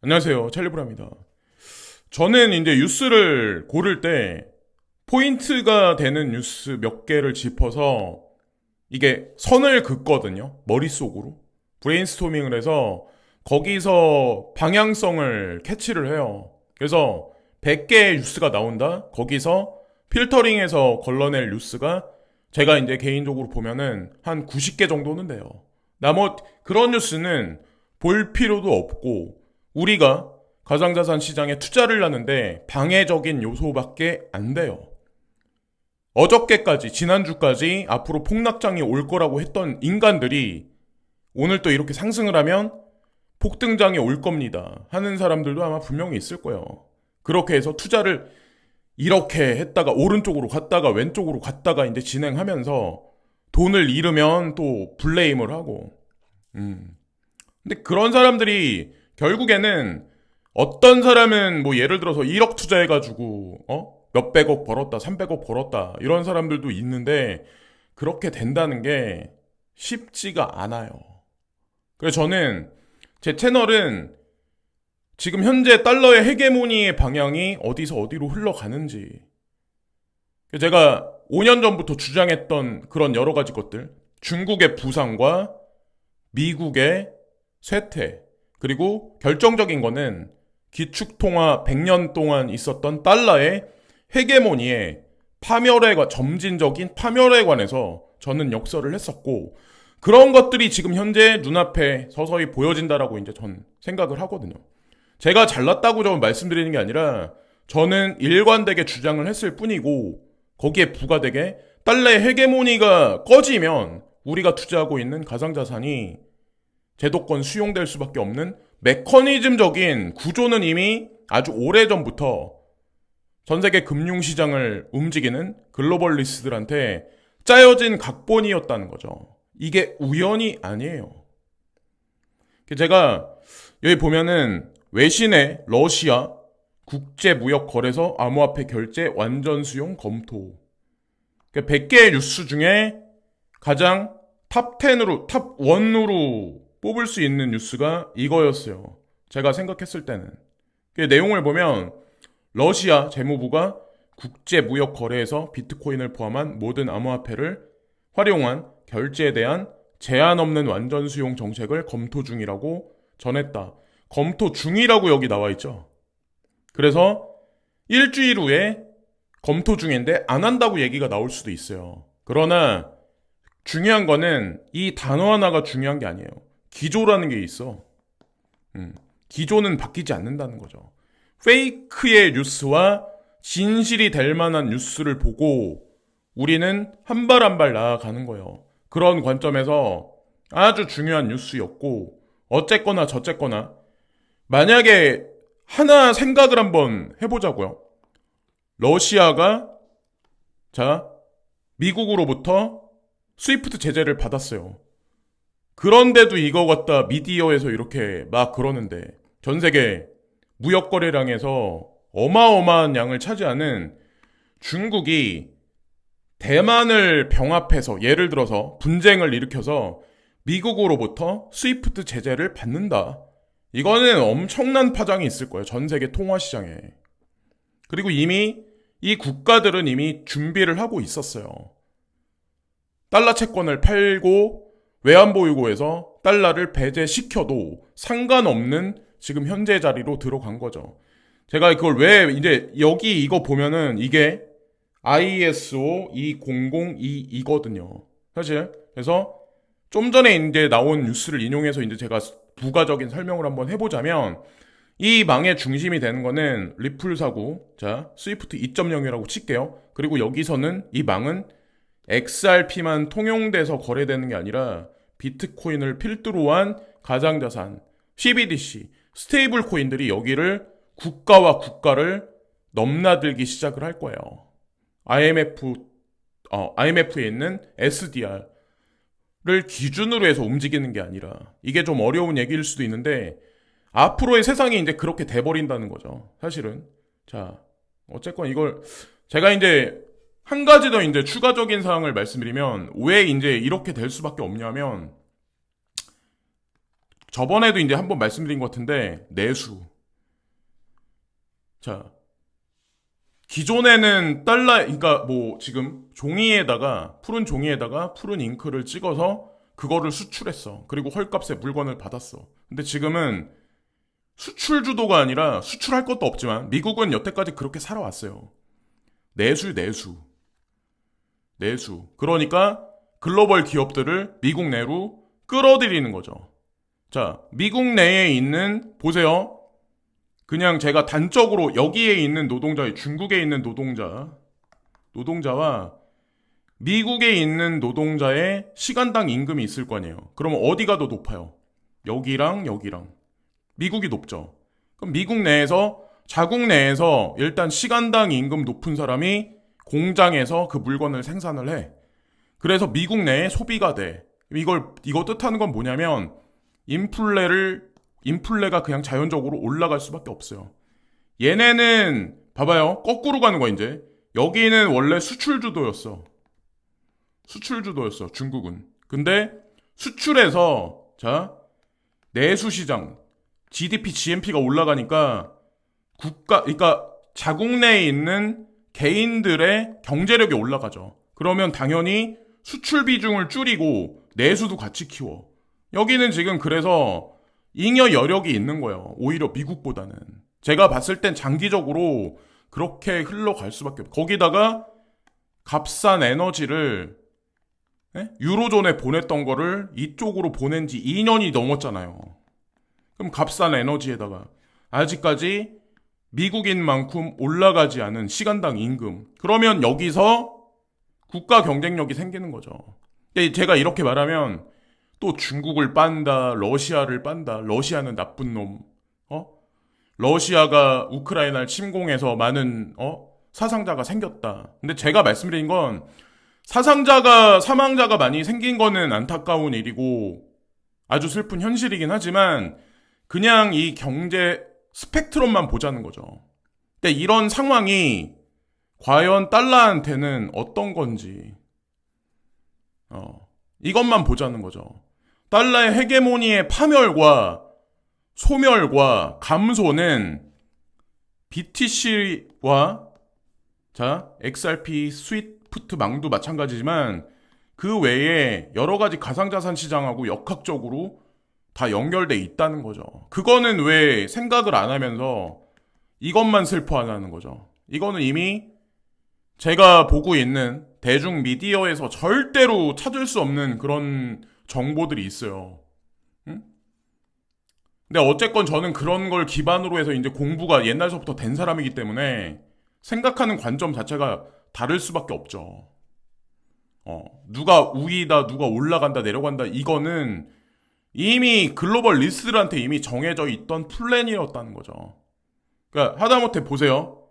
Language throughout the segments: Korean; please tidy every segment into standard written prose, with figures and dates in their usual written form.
안녕하세요. 찰리브라입니다. 저는 이제 뉴스를 고를 때 포인트가 되는 뉴스 몇 개를 짚어서 이게 선을 긋거든요. 머릿속으로. 브레인스토밍을 해서 거기서 방향성을 캐치를 해요. 그래서 100개의 뉴스가 나온다? 거기서 필터링해서 걸러낼 뉴스가 제가 이제 개인적으로 보면은 한 90개 정도는 돼요. 그런 뉴스는 볼 필요도 없고 우리가 가상자산 시장에 투자를 하는데 방해적인 요소밖에 안 돼요. 어저께까지, 지난주까지 앞으로 폭락장이 올 거라고 했던 인간들이 오늘 또 이렇게 상승을 하면 폭등장이 올 겁니다 하는 사람들도 아마 분명히 있을 거예요. 그렇게 해서 투자를 이렇게 했다가 오른쪽으로 갔다가 왼쪽으로 갔다가 이제 진행하면서 돈을 잃으면 또 블레임을 하고. 근데 그런 사람들이 결국에는 어떤 사람은 뭐 예를 들어서 1억 투자해가지고 몇백억 벌었다, 300억 벌었다 이런 사람들도 있는데 그렇게 된다는 게 쉽지가 않아요. 그래서 저는 제 채널은 지금 현재 달러의 헤게모니의 방향이 어디서 어디로 흘러가는지 제가 5년 전부터 주장했던 그런 여러 가지 것들, 중국의 부상과 미국의 쇠퇴, 그리고 결정적인 거는 기축통화 100년 동안 있었던 달러의 헤게모니의 점진적인 파멸에 관해서 저는 역설을 했었고, 그런 것들이 지금 현재 눈앞에 서서히 보여진다라고 이제 전 생각을 하거든요. 제가 잘났다고 좀 말씀드리는 게 아니라 저는 일관되게 주장을 했을 뿐이고, 거기에 부가되게 달러의 헤게모니가 꺼지면 우리가 투자하고 있는 가상자산이 제도권 수용될 수밖에 없는 메커니즘적인 구조는 이미 아주 오래전부터 전 세계 금융시장을 움직이는 글로벌리스트들한테 짜여진 각본이었다는 거죠. 이게 우연이 아니에요. 제가 여기 보면은 외신의 러시아 국제무역거래소 암호화폐 결제 완전 수용 검토. 100개의 뉴스 중에 가장 탑 10으로, 탑 1으로 뽑을 수 있는 뉴스가 이거였어요. 제가 생각했을 때는. 내용을 보면 러시아 재무부가 국제무역거래에서 비트코인을 포함한 모든 암호화폐를 활용한 결제에 대한 제한 없는 완전 수용 정책을 검토 중이라고 전했다. 검토 중이라고 여기 나와 있죠. 그래서 일주일 후에 검토 중인데 안 한다고 얘기가 나올 수도 있어요. 그러나 중요한 거는 이 단어 하나가 중요한 게 아니에요. 기조라는 게 있어. 기조는 바뀌지 않는다는 거죠. 페이크의 뉴스와 진실이 될 만한 뉴스를 보고 우리는 한 발 한 발 나아가는 거예요. 그런 관점에서 아주 중요한 뉴스였고, 어쨌거나 저쨌거나 만약에 하나 생각을 한번 해보자고요. 러시아가 미국으로부터 스위프트 제재를 받았어요. 그런데도 이거 갖다 미디어에서 이렇게 막 그러는데 전 세계 무역 거래량에서 어마어마한 양을 차지하는 중국이 대만을 병합해서 예를 들어서 분쟁을 일으켜서 미국으로부터 스위프트 제재를 받는다. 이거는 엄청난 파장이 있을 거예요. 전 세계 통화 시장에. 그리고 이미 이 국가들은 이미 준비를 하고 있었어요. 달러 채권을 팔고 외환보유고에서 달러를 배제시켜도 상관없는 지금 현재 자리로 들어간 거죠. 제가 그걸 왜 이제 여기 이거 보면은 이게 ISO 20022거든요. 사실. 그래서 좀 전에 이제 나온 뉴스를 인용해서 이제 제가 부가적인 설명을 한번 해보자면 이 망의 중심이 되는 거는 리플 사고, 스위프트 2.0이라고 칠게요. 그리고 여기서는 이 망은 XRP만 통용돼서 거래되는 게 아니라 비트코인을 필두로 한 가상자산, CBDC, 스테이블 코인들이 여기를 국가와 국가를 넘나들기 시작을 할 거예요. IMF에 있는 SDR을 기준으로 해서 움직이는 게 아니라 이게 좀 어려운 얘기일 수도 있는데 앞으로의 세상이 이제 그렇게 돼버린다는 거죠. 사실은. 어쨌건 이걸 제가 이제 한 가지 더 이제 추가적인 사항을 말씀드리면 왜 이제 이렇게 될 수밖에 없냐면 저번에도 이제 한번 말씀드린 것 같은데 내수. 자, 기존에는 그러니까 뭐 지금 푸른 종이에다가 푸른 잉크를 찍어서 그거를 수출했어. 그리고 헐값에 물건을 받았어. 근데 지금은 수출 주도가 아니라 수출할 것도 없지만 미국은 여태까지 그렇게 살아왔어요. 내수. 그러니까 글로벌 기업들을 미국 내로 끌어들이는 거죠. 자, 미국 내에 있는, 보세요. 그냥 제가 단적으로 여기에 있는 중국에 있는 노동자와 미국에 있는 노동자의 시간당 임금이 있을 거 아니에요. 그러면 어디가 더 높아요? 여기랑. 미국이 높죠. 그럼 자국 내에서 일단 시간당 임금 높은 사람이 공장에서 그 물건을 생산을 해. 그래서 미국 내에 소비가 돼. 이거 뜻하는 건 뭐냐면, 인플레가 그냥 자연적으로 올라갈 수밖에 없어요. 얘네는, 봐봐요. 거꾸로 가는 거야, 이제. 여기는 원래 수출 주도였어, 중국은. 근데 수출에서, 내수 시장, GDP, GNP가 올라가니까 그러니까 자국 내에 있는 개인들의 경제력이 올라가죠. 그러면 당연히 수출 비중을 줄이고 내수도 같이 키워. 여기는 지금 그래서 잉여 여력이 있는 거예요. 오히려 미국보다는. 제가 봤을 땐 장기적으로 그렇게 흘러갈 수밖에 없어요. 거기다가 값싼 에너지를 유로존에 보냈던 거를 이쪽으로 보낸 지 2년이 넘었잖아요. 그럼 값싼 에너지에다가 아직까지 미국인만큼 올라가지 않은 시간당 임금. 그러면 여기서 국가 경쟁력이 생기는 거죠. 근데 제가 이렇게 말하면 또 중국을 빤다, 러시아를 빤다. 러시아는 나쁜 놈. 러시아가 우크라이나를 침공해서 많은 사상자가 생겼다. 근데 제가 말씀드린 건 사망자가 많이 생긴 거는 안타까운 일이고 아주 슬픈 현실이긴 하지만 그냥 이 경제 스펙트럼만 보자는 거죠. 근데 이런 상황이 과연 달러한테는 어떤 건지 이것만 보자는 거죠. 달러의 헤게모니의 파멸과 소멸과 감소는 BTC와 XRP 스위프트 망도 마찬가지지만 그 외에 여러 가지 가상자산 시장하고 역학적으로 다 연결돼 있다는 거죠. 그거는 왜 생각을 안 하면서 이것만 슬퍼하냐는 거죠. 이거는 이미 제가 보고 있는 대중 미디어에서 절대로 찾을 수 없는 그런 정보들이 있어요. 응? 근데 어쨌건 저는 그런 걸 기반으로 해서 이제 공부가 옛날서부터 된 사람이기 때문에 생각하는 관점 자체가 다를 수밖에 없죠. 누가 우위다, 누가 올라간다, 내려간다, 이거는 이미 글로벌 리스트들한테 이미 정해져 있던 플랜이었다는 거죠. 그러니까 하다못해 보세요.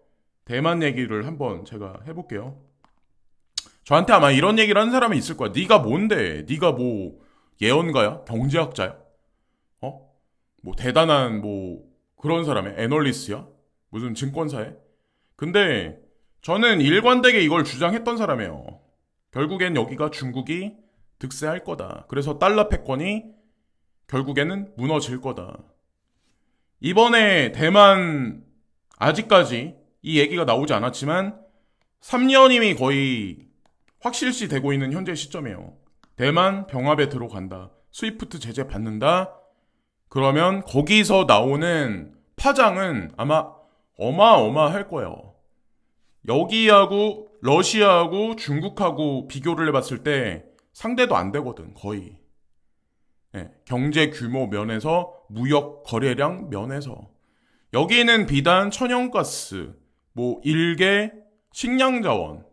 대만 얘기를 한번 제가 해볼게요. 저한테 아마 이런 얘기를 하는 사람이 있을 거야. 네가 뭔데? 네가 뭐 예언가야? 경제학자야? 뭐 대단한 뭐 그런 사람이야? 애널리스트야? 무슨 증권사에? 근데 저는 일관되게 이걸 주장했던 사람이에요. 결국엔 여기가 중국이 득세할 거다. 그래서 달러 패권이 결국에는 무너질 거다. 이번에 대만 아직까지 이 얘기가 나오지 않았지만 3년임이 거의 확실시 되고 있는 현재 시점이에요. 대만 병합에 들어간다. 스위프트 제재 받는다. 그러면 거기서 나오는 파장은 아마 어마어마할 거예요. 여기하고 러시아하고 중국하고 비교를 해봤을 때 상대도 안 되거든, 거의. 경제 규모 면에서, 무역 거래량 면에서. 여기는 비단 천연가스, 뭐 일개 식량자원,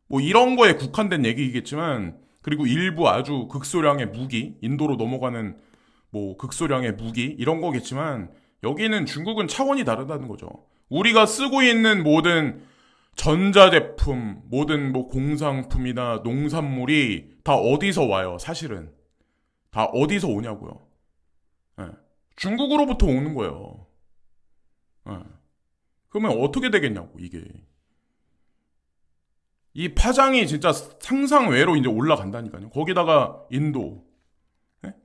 뭐 이런 거에 국한된 얘기겠지만, 그리고 일부 아주 극소량의 무기, 인도로 넘어가는 뭐 극소량의 무기 이런 거겠지만, 여기는 중국은 차원이 다르다는 거죠. 우리가 쓰고 있는 모든 전자제품, 모든 뭐 공산품이나 농산물이 다 어디서 와요, 사실은. 다 어디서 오냐고요. 중국으로부터 오는 거예요. 그러면 어떻게 되겠냐고, 이게. 이 파장이 진짜 상상 외로 이제 올라간다니까요. 거기다가 인도.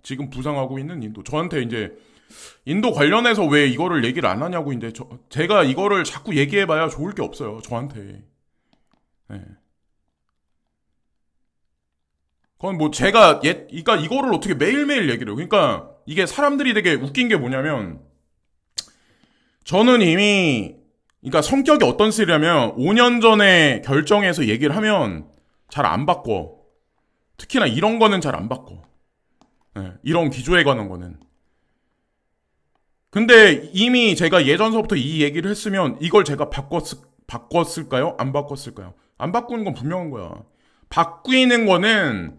지금 부상하고 있는 인도. 저한테 이제 인도 관련해서 왜 이거를 얘기를 안 하냐고. 이제 제가 이거를 자꾸 얘기해봐야 좋을 게 없어요, 저한테. 네. 그건 뭐 제가 그러니까 이거를 어떻게 매일매일 얘기를 해요. 그러니까 이게 사람들이 되게 웃긴 게 뭐냐면, 저는 이미, 그러니까 성격이 어떤 스타일이냐면 5년 전에 결정해서 얘기를 하면 잘 안 바꿔. 특히나 이런 거는 잘 안 바꿔. 네, 이런 기조에 관한 거는. 근데 이미 제가 예전서부터 이 얘기를 했으면 이걸 제가 바꿨을까요? 안 바꿨을까요? 안 바꾸는 건 분명한 거야. 바뀌는 거는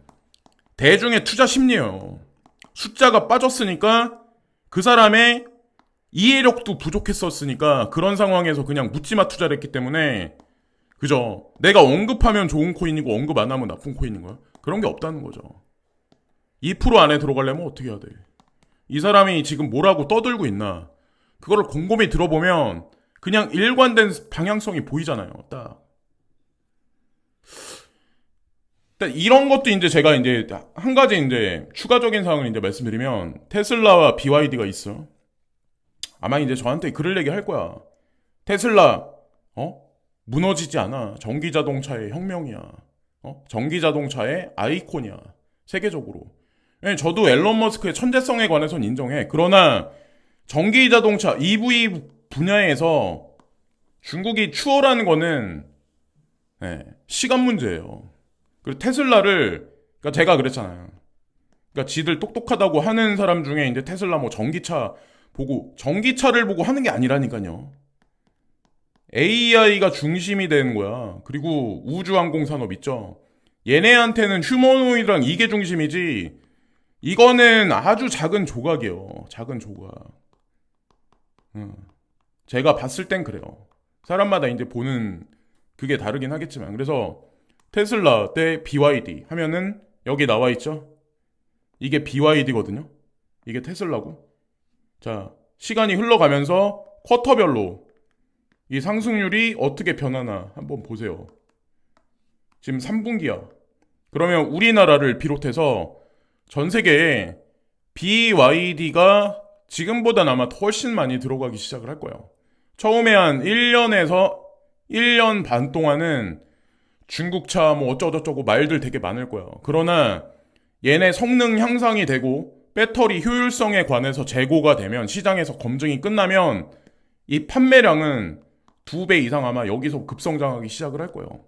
대중의 투자 심리예요. 숫자가 빠졌으니까 그 사람의 이해력도 부족했었으니까 그런 상황에서 그냥 묻지마 투자를 했기 때문에, 그죠? 내가 언급하면 좋은 코인이고 언급 안 하면 나쁜 코인인 거야? 그런 게 없다는 거죠. 2% 안에 들어가려면 어떻게 해야 돼? 이 사람이 지금 뭐라고 떠들고 있나? 그거를 곰곰이 들어보면 그냥 일관된 방향성이 보이잖아요. 딱. 이런 것도 이제 제가 이제 한 가지 이제 추가적인 사항을 이제 말씀드리면, 테슬라와 BYD가 있어. 아마 이제 저한테 그럴 얘기 할 거야. 테슬라, 무너지지 않아. 전기 자동차의 혁명이야. 전기 자동차의 아이콘이야. 세계적으로. 저도 앨런 머스크의 천재성에 관해서는 인정해. 그러나 전기 자동차 EV 분야에서 중국이 추월하는 거는 시간 문제예요. 그리고 테슬라를, 그러니까 제가 그랬잖아요. 그러니까 지들 똑똑하다고 하는 사람 중에 이제 테슬라 뭐 전기차를 보고 하는 게 아니라니까요. AI가 중심이 되는 거야. 그리고 우주항공 산업 있죠. 얘네한테는 휴머노이드랑 이게 중심이지. 이거는 아주 작은 조각이에요. 작은 조각. 제가 봤을 땐 그래요. 사람마다 이제 보는 그게 다르긴 하겠지만. 그래서 테슬라 대 BYD 하면은 여기 나와 있죠. 이게 BYD거든요. 이게 테슬라고. 자, 시간이 흘러가면서 쿼터별로 이 상승률이 어떻게 변하나 한번 보세요. 지금 3분기야. 그러면 우리나라를 비롯해서 전 세계에 BYD가 지금보다 아마 훨씬 많이 들어가기 시작을 할 거예요. 처음에 한 1년에서 1년 반 동안은 중국차 뭐 어쩌고저쩌고 말들 되게 많을 거예요. 그러나 얘네 성능 향상이 되고 배터리 효율성에 관해서 재고가 되면, 시장에서 검증이 끝나면 이 판매량은 2배 이상 아마 여기서 급성장하기 시작을 할 거예요.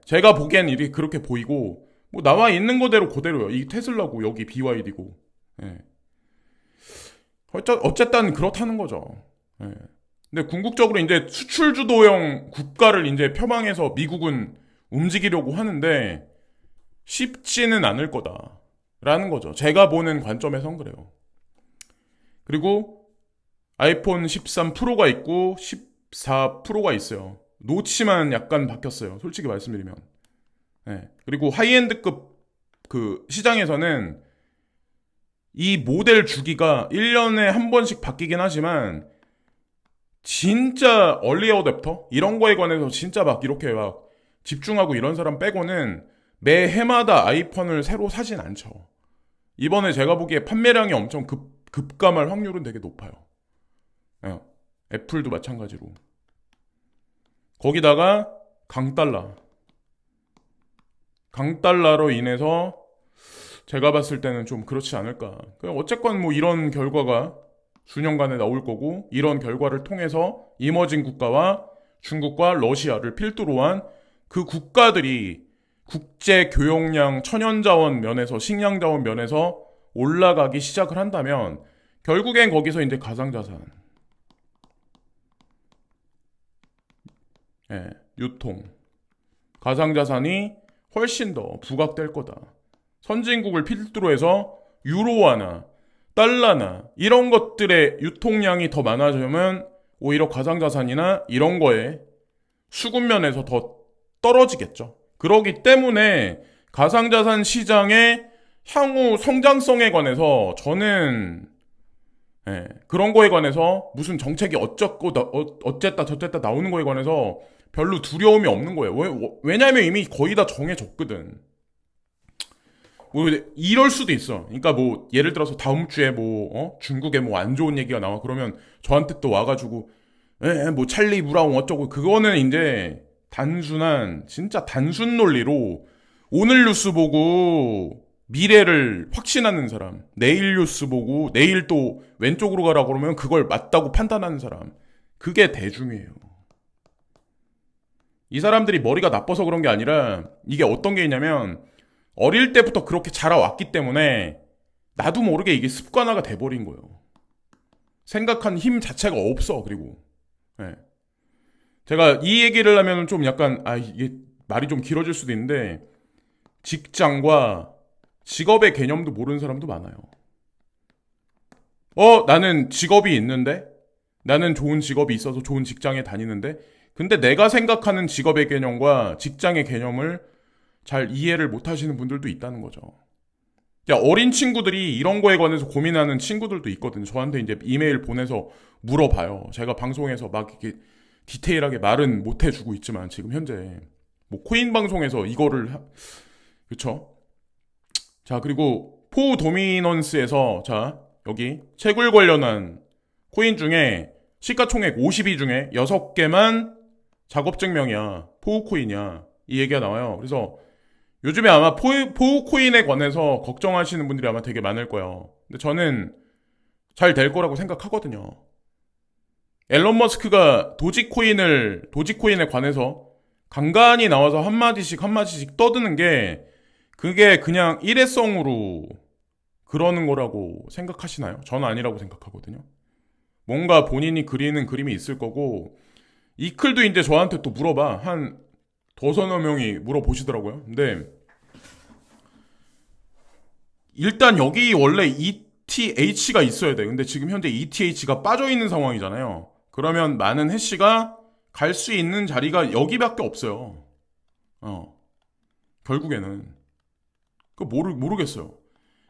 제가 보기엔 이렇게 그렇게 보이고, 뭐 나와 있는 거대로 그대로요. 이 테슬라고 여기 BYD고. 어쨌든 그렇다는 거죠. 근데 궁극적으로 이제 수출 주도형 국가를 이제 표방해서 미국은 움직이려고 하는데 쉽지는 않을 거다라는 거죠. 제가 보는 관점에선 그래요. 그리고 아이폰 13 프로가 있고 14 프로가 있어요. 노치만 약간 바뀌었어요. 솔직히 말씀드리면. 그리고 하이엔드급 그 시장에서는 이 모델 주기가 1년에 한 번씩 바뀌긴 하지만, 진짜 얼리 어댑터 이런 거에 관해서 진짜 막 이렇게 막 집중하고 이런 사람 빼고는 매 해마다 아이폰을 새로 사진 않죠. 이번에 제가 보기에 판매량이 엄청 급감할 확률은 되게 높아요. 애플도 마찬가지로. 거기다가 강달러로 인해서 제가 봤을 때는 좀 그렇지 않을까. 어쨌건 뭐 이런 결과가 수년간에 나올 거고, 이런 결과를 통해서 이머징 국가와 중국과 러시아를 필두로 한 그 국가들이 국제 교역량, 천연자원 면에서, 식량자원 면에서 올라가기 시작을 한다면 결국엔 거기서 이제 가상자산, 유통, 가상자산이 훨씬 더 부각될 거다. 선진국을 필두로 해서 유로화나 달러나 이런 것들의 유통량이 더 많아지면 오히려 가상자산이나 이런 거에 수급면에서 더 떨어지겠죠. 그러기 때문에 가상자산 시장의 향후 성장성에 관해서 저는 그런 거에 관해서 무슨 정책이 어쨌다 저쨌다 나오는 거에 관해서 별로 두려움이 없는 거예요. 왜냐하면 이미 거의 다 정해졌거든. 뭐 이럴 수도 있어. 그러니까 뭐 예를 들어서 다음 주에 뭐 중국에 뭐 안 좋은 얘기가 나와 그러면 저한테 또 와가지고 뭐 찰리 브라운 어쩌고 그거는 이제 단순한 진짜 단순 논리로 오늘 뉴스 보고 미래를 확신하는 사람, 내일 뉴스 보고 내일 또 왼쪽으로 가라 그러면 그걸 맞다고 판단하는 사람, 그게 대중이에요. 이 사람들이 머리가 나빠서 그런 게 아니라 이게 어떤 게 있냐면 어릴 때부터 그렇게 자라왔기 때문에 나도 모르게 이게 습관화가 돼버린 거예요. 생각한 힘 자체가 없어. 그리고 제가 이 얘기를 하면 좀 약간 이게 말이 좀 길어질 수도 있는데 직장과 직업의 개념도 모르는 사람도 많아요. 나는 직업이 있는데 나는 좋은 직업이 있어서 좋은 직장에 다니는데 근데 내가 생각하는 직업의 개념과 직장의 개념을 잘 이해를 못 하시는 분들도 있다는 거죠. 야, 어린 친구들이 이런 거에 관해서 고민하는 친구들도 있거든요. 저한테 이제 이메일 보내서 물어봐요. 제가 방송에서 막 이렇게 디테일하게 말은 못 해주고 있지만 지금 현재 뭐 코인 방송에서 이거를 그쵸? 자, 그리고 포 도미넌스에서 자 여기 채굴 관련한 코인 중에 시가총액 50위 중에 6개만 작업 증명이야. 포우 코인이야. 이 얘기가 나와요. 그래서 요즘에 아마 포우 코인에 관해서 걱정하시는 분들이 아마 되게 많을 거예요. 근데 저는 잘 될 거라고 생각하거든요. 앨런 머스크가 도지코인에 관해서 간간히 나와서 한마디씩 떠드는 게 그게 그냥 일회성으로 그러는 거라고 생각하시나요? 저는 아니라고 생각하거든요. 뭔가 본인이 그리는 그림이 있을 거고 이클도 이제 저한테 또 물어봐. 한 더서너 명이 물어보시더라고요. 근데 일단 여기 원래 ETH가 있어야 돼. 근데 지금 현재 ETH가 빠져있는 상황이잖아요. 그러면 많은 해시가 갈 수 있는 자리가 여기밖에 없어요. 결국에는 모르겠어요.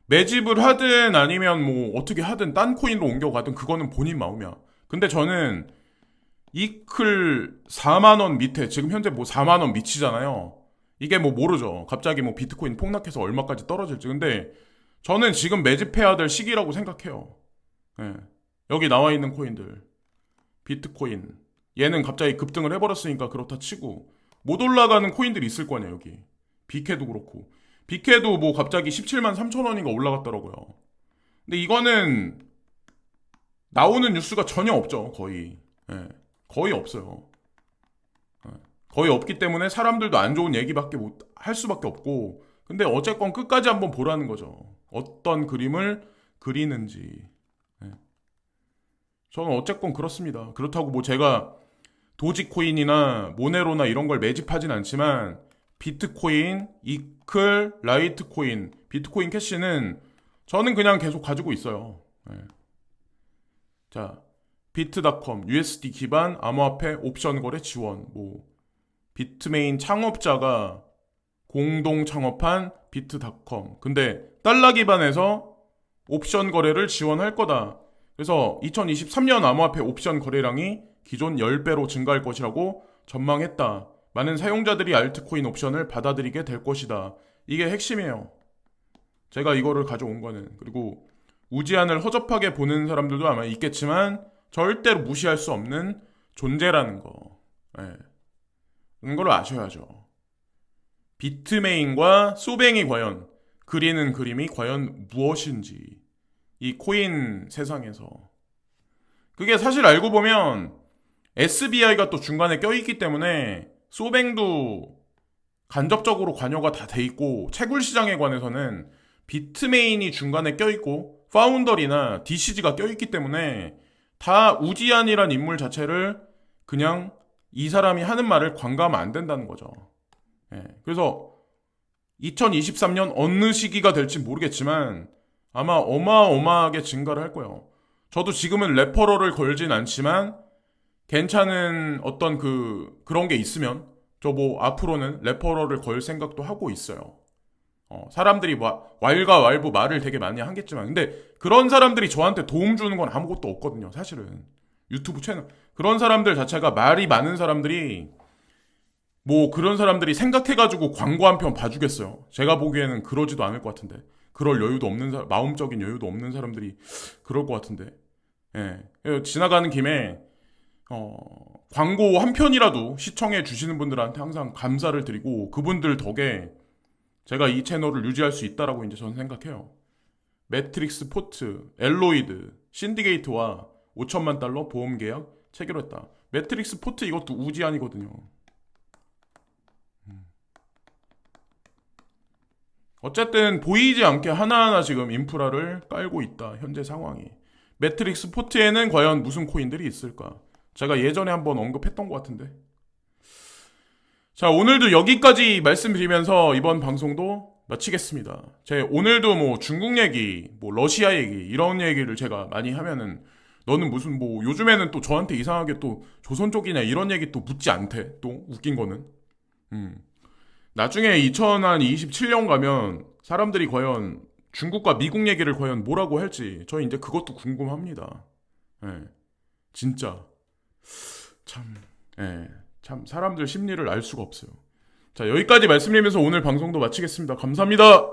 매집을 하든 아니면 뭐 어떻게 하든 딴 코인으로 옮겨가든 그거는 본인 마음이야. 근데 저는 이클 4만원 밑에 지금 현재 뭐 4만원 미치잖아요. 이게 뭐 모르죠. 갑자기 뭐 비트코인 폭락해서 얼마까지 떨어질지. 근데 저는 지금 매집해야 될 시기라고 생각해요. 여기 나와 있는 코인들 비트코인 얘는 갑자기 급등을 해버렸으니까 그렇다 치고 못 올라가는 코인들이 있을 거 아니야. 여기 비케도 그렇고 비케도 뭐 갑자기 17만 3천 원인가 올라갔더라고요. 근데 이거는 나오는 뉴스가 전혀 없죠. 거의 없어요. 거의 없기 때문에 사람들도 안 좋은 얘기밖에 할 수밖에 없고 근데 어쨌건 끝까지 한번 보라는 거죠. 어떤 그림을 그리는지. 저는 어쨌건 그렇습니다. 그렇다고 뭐 제가 도지코인이나 모네로나 이런 걸 매집하진 않지만 비트코인, 이클, 라이트코인, 비트코인 캐시는 저는 그냥 계속 가지고 있어요. 자, 비트닷컴, USD 기반 암호화폐 옵션 거래 지원. 뭐 비트메인 창업자가 공동 창업한 비트닷컴. 근데 달러 기반에서 옵션 거래를 지원할 거다. 그래서 2023년 암호화폐 옵션 거래량이 기존 10배로 증가할 것이라고 전망했다. 많은 사용자들이 알트코인 옵션을 받아들이게 될 것이다. 이게 핵심이에요. 제가 이거를 가져온 거는. 그리고 우지한을 허접하게 보는 사람들도 아마 있겠지만 절대로 무시할 수 없는 존재라는 거. 그런 걸 아셔야죠. 비트메인과 소뱅이 과연 그리는 그림이 과연 무엇인지 이 코인 세상에서 그게 사실 알고 보면 SBI가 또 중간에 껴있기 때문에 소뱅도 간접적으로 관여가 다 돼 있고 채굴 시장에 관해서는 비트메인이 중간에 껴있고 파운더리나 DCG가 껴있기 때문에 다 우지안이란 인물 자체를 그냥 이 사람이 하는 말을 관가하면 안 된다는 거죠. 그래서 2023년 어느 시기가 될지 모르겠지만 아마 어마어마하게 증가를 할 거예요. 저도 지금은 레퍼럴을 걸진 않지만 괜찮은 어떤 그런 게 있으면 저 뭐 앞으로는 레퍼럴을 걸 생각도 하고 있어요. 사람들이 뭐 왈가왈부 말을 되게 많이 하겠지만 근데 그런 사람들이 저한테 도움 주는 건 아무것도 없거든요. 사실은 유튜브 채널 그런 사람들 자체가 말이 많은 사람들이 뭐 그런 사람들이 생각해가지고 광고 한 편 봐주겠어요. 제가 보기에는 그러지도 않을 것 같은데. 그럴 여유도 없는 마음적인 여유도 없는 사람들이 그럴 것 같은데. 예. 지나가는 김에 광고 한 편이라도 시청해 주시는 분들한테 항상 감사를 드리고 그분들 덕에 제가 이 채널을 유지할 수 있다라고 이제 저는 생각해요. 매트릭스 포트, 엘로이드, 신디게이트와 5천만 달러 보험 계약 체결했다. 매트릭스 포트 이것도 우지안이거든요. 어쨌든 보이지 않게 하나하나 지금 인프라를 깔고 있다. 현재 상황이. 매트릭스 포트에는 과연 무슨 코인들이 있을까? 제가 예전에 한번 언급했던 것 같은데. 자, 오늘도 여기까지 말씀드리면서 이번 방송도 마치겠습니다. 오늘도 뭐 중국 얘기, 뭐 러시아 얘기, 이런 얘기를 제가 많이 하면은 너는 무슨 뭐 요즘에는 또 저한테 이상하게 또 조선 쪽이냐 이런 얘기 또 묻지 않대. 또 웃긴 거는. 음. 나중에 2027년 가면 사람들이 과연 중국과 미국 얘기를 과연 뭐라고 할지 저 이제 그것도 궁금합니다. 예. 진짜 참, 참 사람들 심리를 알 수가 없어요. 자, 여기까지 말씀드리면서 오늘 방송도 마치겠습니다. 감사합니다.